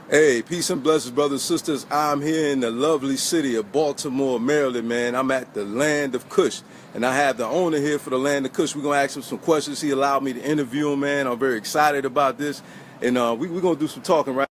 Hey, peace and blessings, brothers and sisters. I'm here in the lovely city of Baltimore, Maryland, man. I'm at the land of Kush, and I have the owner here for the land of Kush. We're going to ask him some questions. He allowed me to interview him, man. I'm very excited about this, and we're going to do some talking right.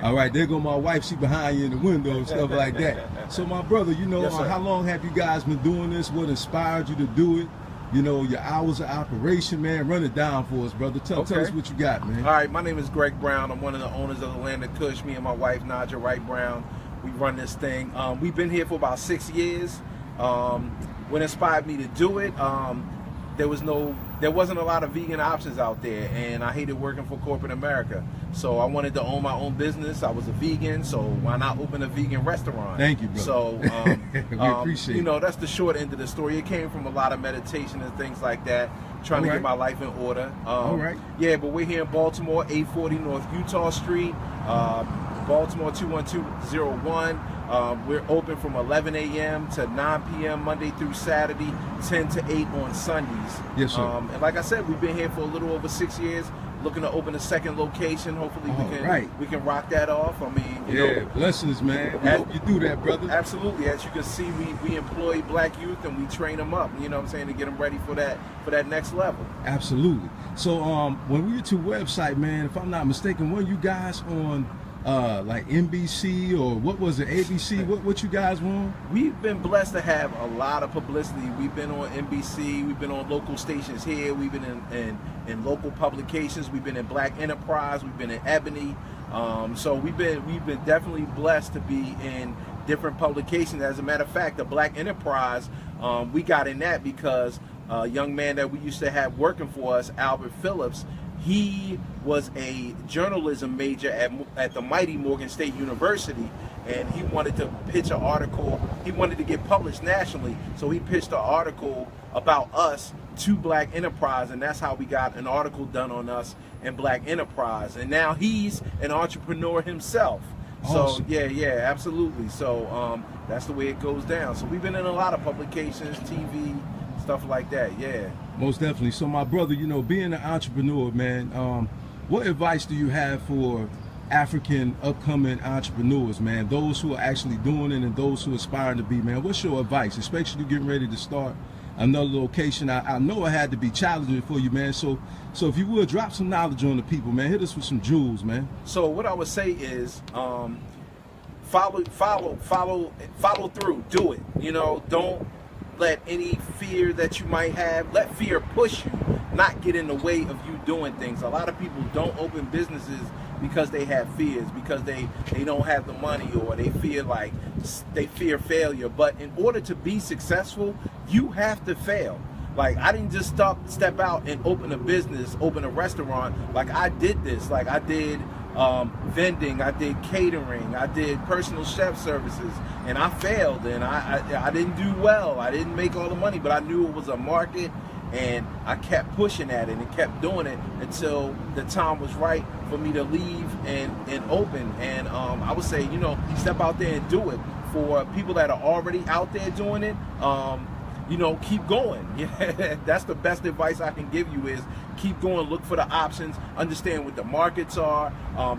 All right, there go my wife. She behind you in the window and stuff like that. So, my brother, yes, how long have you guys been doing this? What inspired you to do it? Your hours of operation, man. Run it down for us, brother. Tell us what you got, man. All right, my name is Greg Brown. I'm one of the owners of the Land of Kush. Me and my wife, Nadja Wright Brown, we run this thing. We've been here for about 6 years. What inspired me to do it, there wasn't a lot of vegan options out there, and I hated working for corporate America. So I wanted to own my own business. I was a vegan, so why not open a vegan restaurant? Thank you, brother. So we appreciate it. That's the short end of the story. It came from a lot of meditation and things like that, trying to get my life in order. All right. Yeah, but we're here in Baltimore, 840 North Utah Street, Baltimore 21201. We're open from 11 a.m. to 9 p.m. Monday through Saturday, 10 to 8 on Sundays. Yes, sir. And like I said, we've been here for a little over 6 years, looking to open a second location. Hopefully we can rock that off. I mean, blessings, man. We hope you do that, brother. Absolutely. As you can see, we employ black youth and we train them up, you know what I'm saying, to get them ready for that next level. Absolutely. So when we went to your website, man, if I'm not mistaken, weren't you guys on like NBC or what was it, ABC? What you guys want? We've been blessed to have a lot of publicity. We've been on NBC, we've been on local stations here, we've been in local publications, we've been in Black Enterprise, we've been in Ebony. So we've been definitely blessed to be in different publications. As a matter of fact, the Black Enterprise, we got in that because a young man that we used to have working for us, Albert Phillips, he was a journalism major at the mighty Morgan State University, and he wanted to pitch an article. He wanted to get published nationally, so he pitched an article about us to Black Enterprise, and that's how we got an article done on us in Black Enterprise. And now he's an entrepreneur himself. Awesome. So yeah, absolutely. So that's the way it goes down. So we've been in a lot of publications, TV, stuff like that. Yeah. Most definitely. So my brother, being an entrepreneur, man, what advice do you have for African upcoming entrepreneurs, man? Those who are actually doing it and those who are aspiring to be, man. What's your advice, especially getting ready to start another location? I know it had to be challenging for you, man. So if you would drop some knowledge on the people, man, hit us with some jewels, man. So what I would say is follow through, do it. Don't let any fear that you might have, let fear push you, not get in the way of you doing things. A lot of people don't open businesses because they have fears, because they don't have the money, or they fear failure. But in order to be successful, you have to fail. Like, I didn't just step out and open a business, open a restaurant. Like, I did this. Like, I did vending, I did catering, I did personal chef services, and I failed, and I didn't do well. I didn't make all the money, but I knew it was a market, and I kept pushing at it and kept doing it until the time was right for me to leave and open. And I would say, step out there and do it. For people that are already out there doing it, keep going. Yeah, that's the best advice I can give you is keep going, look for the options, understand what the markets are.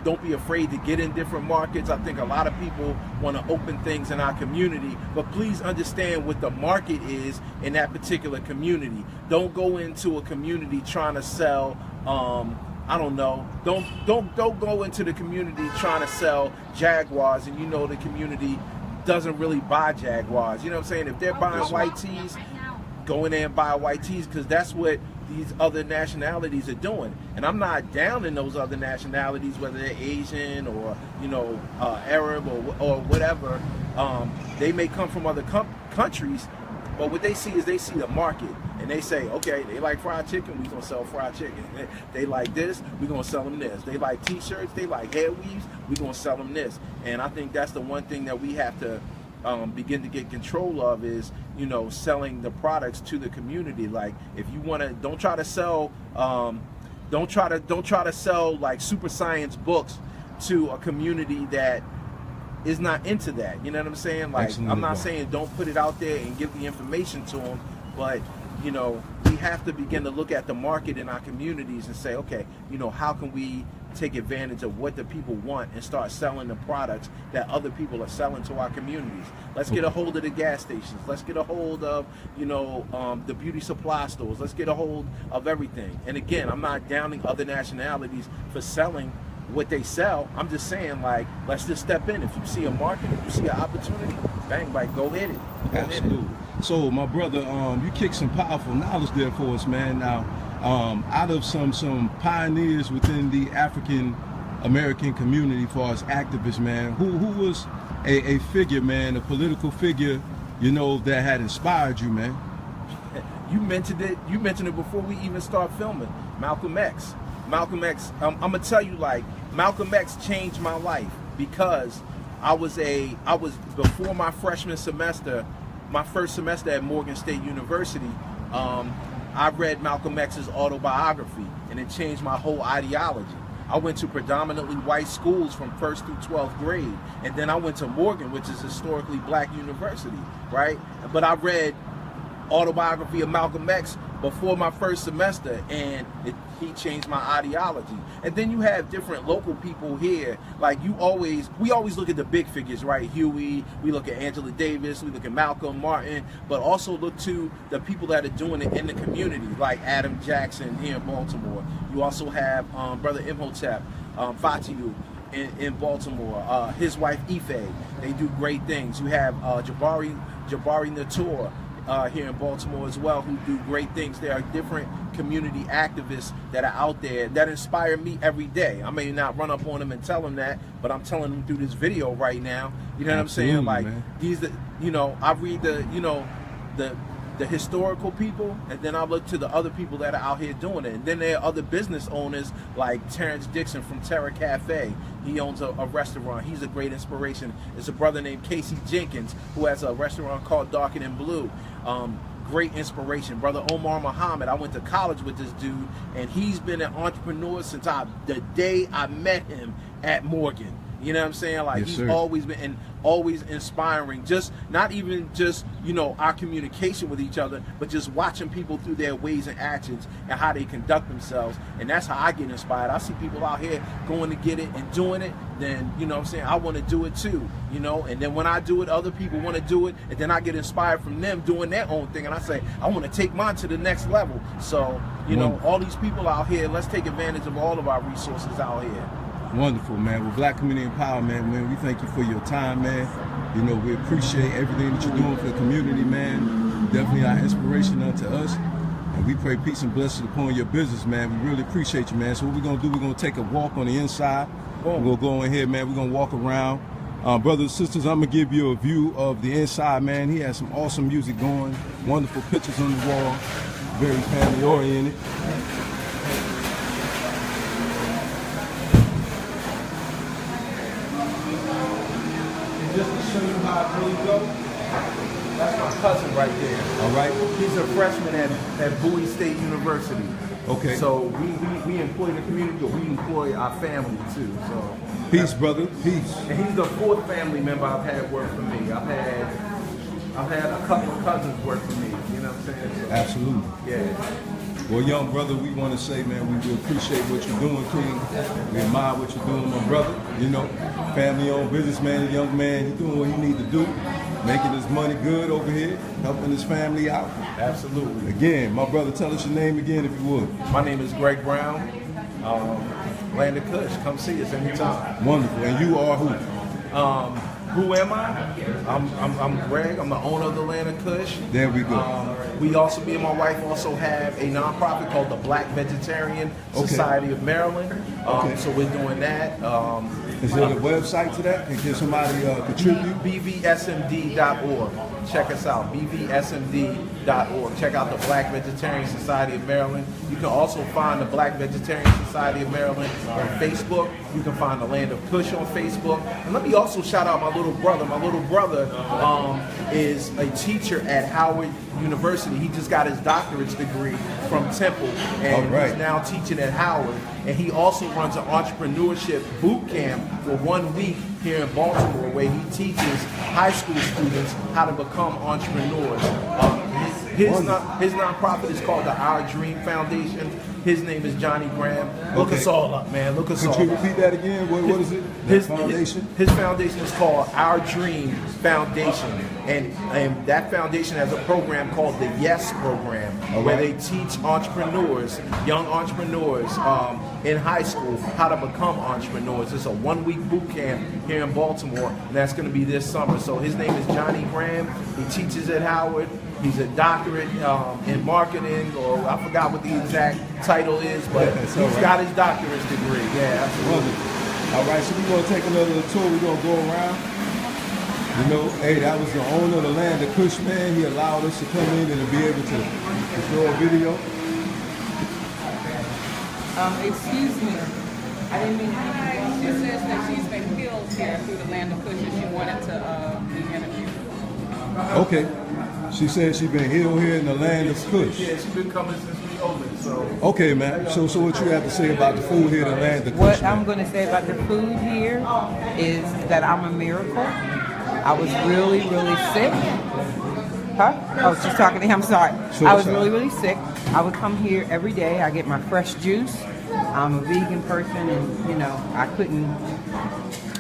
Don't be afraid to get in different markets. I think a lot of people want to open things in our community, but please understand what the market is in that particular community. Don't go into a community trying to sell, I don't know. Don't go into the community trying to sell Jaguars, and the community doesn't really buy Jaguars. You know what I'm saying? If they're buying white tees, go in there and buy white tees, because that's what these other nationalities are doing. And I'm not down in those other nationalities, whether they're Asian or Arab or whatever. They may come from other countries, but what they see is they see the market, and they say, okay, they like fried chicken, we're gonna sell fried chicken. They like this, we're gonna sell them this. They like t-shirts, they like hair weaves, we're gonna sell them this. And I think that's the one thing that we have to begin to get control of is, selling the products to the community. Like, if you wanna, don't try to sell like super science books to a community that is not into that. You know what I'm saying? Like, absolutely. I'm not saying don't put it out there and give the information to them, but we have to begin to look at the market in our communities and say, okay, how can we take advantage of what the people want and start selling the products that other people are selling to our communities. Let's get a hold of the gas stations. Let's get a hold of, the beauty supply stores. Let's get a hold of everything. And again, I'm not downing other nationalities for selling what they sell. I'm just saying, like, let's just step in. If you see a market, if you see an opportunity, bang, like, go hit it. Absolutely. So, my brother, you kicked some powerful knowledge there for us, man. Now, out of some pioneers within the African American community, as far as activists, man, who was a figure, man, a political figure, that had inspired you, man? You mentioned it. You mentioned it before we even start filming. Malcolm X. Malcolm X. I'm gonna tell you, like, Malcolm X changed my life because I was before my freshman semester, my first semester at Morgan State University. I read Malcolm X's autobiography, and it changed my whole ideology. I went to predominantly white schools from 1st through 12th grade, and then I went to Morgan, which is historically black university, right? But I read autobiography of Malcolm X before my first semester, and he changed my ideology. And then you have different local people here, like we always look at the big figures, right? Huey, we look at Angela Davis, we look at Malcolm, Martin, but also look to the people that are doing it in the community, like Adam Jackson here in Baltimore. You also have Brother Imhotep, Fatihu in Baltimore, his wife Ife. They do great things. You have Jabari Natur here in Baltimore as well, who do great things. There are different community activists that are out there that inspire me every day. I may not run up on them and tell them that, but I'm telling them through this video right now. You know what I'm saying? Like, man. I read the historical people, and then I look to the other people that are out here doing it. And then there are other business owners like Terrence Dixon from Terra Cafe. He owns a restaurant. He's a great inspiration. There's a brother named Casey Jenkins who has a restaurant called Dark and Blue. Great inspiration. Brother Omar Muhammad, I went to college with this dude, and he's been an entrepreneur since the day I met him at Morgan. You know what I'm saying? Like, yes, he's always been always inspiring. Just not even just our communication with each other, but just watching people through their ways and actions and how they conduct themselves. And that's how I get inspired. I see people out here going to get it and doing it. Then what I'm saying, I want to do it too. And then when I do it, other people want to do it, and then I get inspired from them doing their own thing. And I say, I want to take mine to the next level. So all these people out here, let's take advantage of all of our resources out here. Wonderful, man. Well, Black Community Empowerment, man, we thank you for your time, man. We appreciate everything that you're doing for the community, man. Definitely our inspiration unto us. And we pray peace and blessings upon your business, man. We really appreciate you, man. So what we're going to do, we're going to take a walk on the inside. We're going to go in here, man. We're going to walk around. Brothers and sisters, I'm going to give you a view of the inside, man. He has some awesome music going, wonderful pictures on the wall, very family-oriented. Just to show you how it really goes, that's my cousin right there. All right. He's a freshman at Bowie State University. Okay. So we employ the community, but we employ our family too. So peace, brother. Peace. And he's the 4th family member I've had work for me. I've had a couple of cousins work for me. You know what I'm saying? So, absolutely. Yeah. Well, young brother, we want to say, man, we do appreciate what you're doing, King. We admire what you're doing, my brother. Family-owned businessman, young man, he's doing what he needs to do, making his money good over here, helping his family out. Absolutely. Again, my brother, tell us your name again, if you would. My name is Greg Brown, Land of Kush. Come see us anytime. Wonderful. And you are who? Who am I? I'm Greg. I'm the owner of the Land of Kush. There we go. We also, me and my wife, also have a nonprofit called the Black Vegetarian Society of Maryland. So we're doing that. Is there a website to that? Can somebody contribute? BVSMD.org. Check us out, BVSMD.org. Check out the Black Vegetarian Society of Maryland. You can also find the Black Vegetarian Society of Maryland on Facebook. You can find the Land of Kush on Facebook. And let me also shout out my little brother. My little brother is a teacher at Howard University. He just got his doctorate degree from Temple, and he's now teaching at Howard. And he also runs an entrepreneurship boot camp for 1 week here in Baltimore, where he teaches high school students how to become entrepreneurs. His nonprofit is called the Our Dream Foundation. His name is Johnny Graham. Look us all up, man. Look us all up. Could you repeat that again? What is it? His foundation? His foundation is called Our Dream Foundation. And that foundation has a program called the Yes Program, where they teach entrepreneurs, young entrepreneurs in high school, how to become entrepreneurs. It's a 1-week boot camp here in Baltimore, and that's going to be this summer. So his name is Johnny Graham. He teaches at Howard. He's a doctorate in marketing, or I forgot what the exact title is, but he's got his doctorate degree. Yeah, absolutely. All right, so we're going to take another tour. We're going to go around. You know, hey, that was the owner of the land, the Kush, man. He allowed us to come in and to be able to throw a video. Excuse me. I didn't mean to. She says that she's been healed here through the land of Kush and she wanted to be interviewed. Okay. She said she's been healed here in the land of Kush. Yeah, she's been coming since we opened, so. Okay, man. So what you have to say about the food here in the land of Kush? What I'm going to say about the food here is that I'm a miracle. I was really, really sick. Huh? Oh, she's talking to him. I'm sorry. I was really, really sick. I would come here every day. I get my fresh juice. I'm a vegan person, and you know, I couldn't.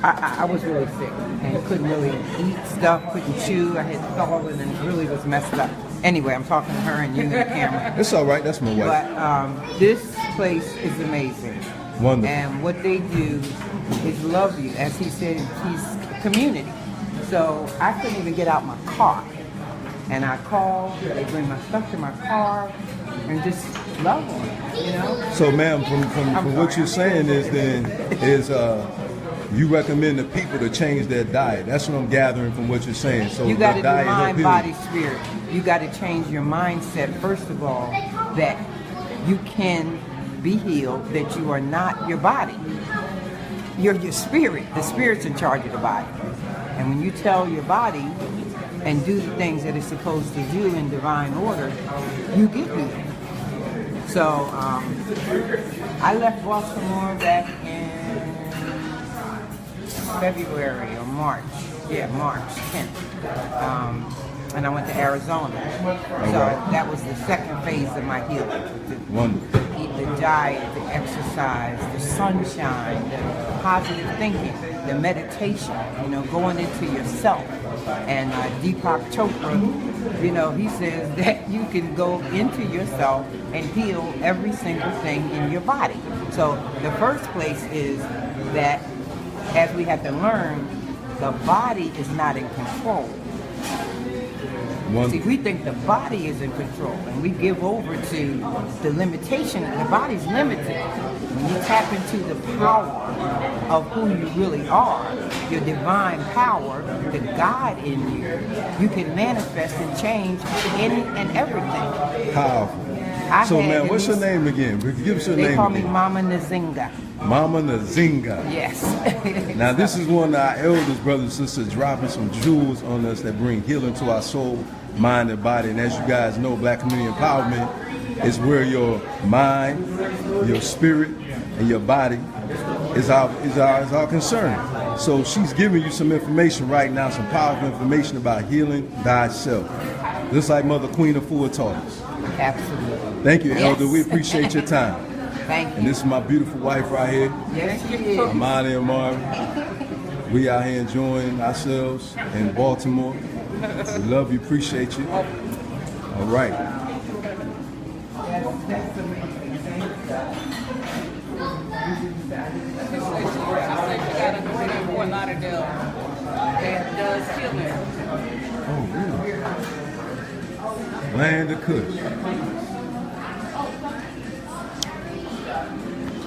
I was really sick and couldn't really eat stuff, couldn't chew. I had swallowed and it really was messed up. Anyway, I'm talking to her and you in the camera. It's all right. That's my wife. But this place is amazing. Wonderful. And what they do is love you. As he said, he's community. So I couldn't even get out my car. And I call, they bring my stuff to my car, and just love them, you know? So, ma'am, from what you're saying is you recommend the people to change their diet. That's what I'm gathering from what you're saying. So you got to do mind, body, spirit. You got to change your mindset, first of all, that you can be healed, that you are not your body. You're your spirit. The spirit's in charge of the body. And when you tell your body and do the things that it's supposed to do in divine order, you get healed. So I left Baltimore back in February or March. Yeah, March 10th. And I went to Arizona. So that was the second phase of my healing. Wonderful. The diet, the exercise, the sunshine, the positive thinking, the meditation, you know, going into yourself. And Deepak Chopra, you know, he says that you can go into yourself and heal every single thing in your body. So the first place is that as we have to learn, the body is not in control. See, we think the body is in control, and we give over to the limitation. The body's limited. When you tap into the power of who you really are, your divine power, the God in you, you can manifest and change any and everything. Powerful. So, man, what's your name again? Give us your name. They call me Mama Nzinga. Mama Nzinga. Yes. Now, this is one of our eldest brothers and sisters dropping some jewels on us that bring healing to our soul, mind, and body. And as you guys know, Black Community Empowerment is where your mind, your spirit, and your body is our concern. So she's giving you some information right now, some powerful information about healing thyself. Just like Mother Queen Afua taught us. Absolutely. Thank you, Elder. We appreciate your time. Thank you. And this is my beautiful wife right here. Yes, she is. Amani and Marvin. We out here enjoying ourselves in Baltimore. We love you, appreciate you. All right. Fort Lauderdale that does healing. Oh, really? Land of Kush.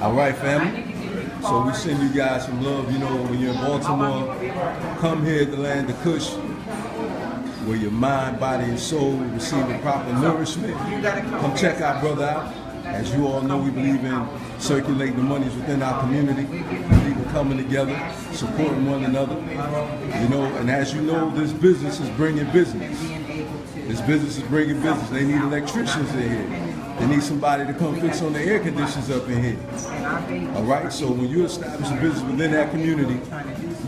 All right, family. So we send you guys some love. You know, when you're in Baltimore, come here at the Land of Kush, where your mind, body, and soul receive the proper nourishment. Come check our brother out. As you all know, we believe in circulating the monies within our community. We believe in coming together, supporting one another. You know, and as you know, this business is bringing business. This business is bringing business. They need electricians in here. They need somebody to come fix on the air conditioners up in here. All right, so when you establish a business within that community,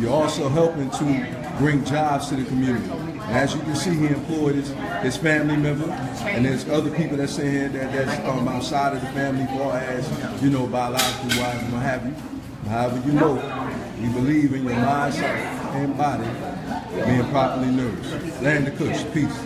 you're also helping to bring jobs to the community. And as you can see, he employed his family member, and there's other people that's in here that's outside of the family, far as, you know, biological wise and what have you. However, you know, we believe in your mind, soul, and body being properly nourished. Land of Kush, peace.